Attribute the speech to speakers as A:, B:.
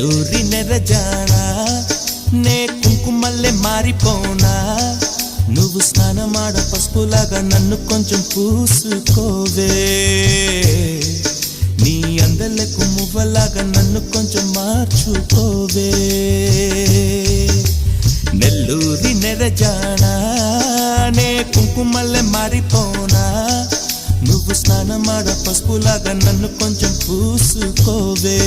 A: నెల్లూరి నెరజానా నే కుంకుమల్లె మారిపోనా నువ్వు స్నానమాడ పసుపులాగా నన్ను కొంచెం పూసుకోవే నీ అందలకు మువ్వలాగా నన్ను కొంచెం మార్చుకోవే నెల్లూరి నెరజానా నే కుంకుమల్లె మారిపోనా నువ్వు స్నానమాడ పసుపులాగా నన్ను కొంచెం పూసుకోవే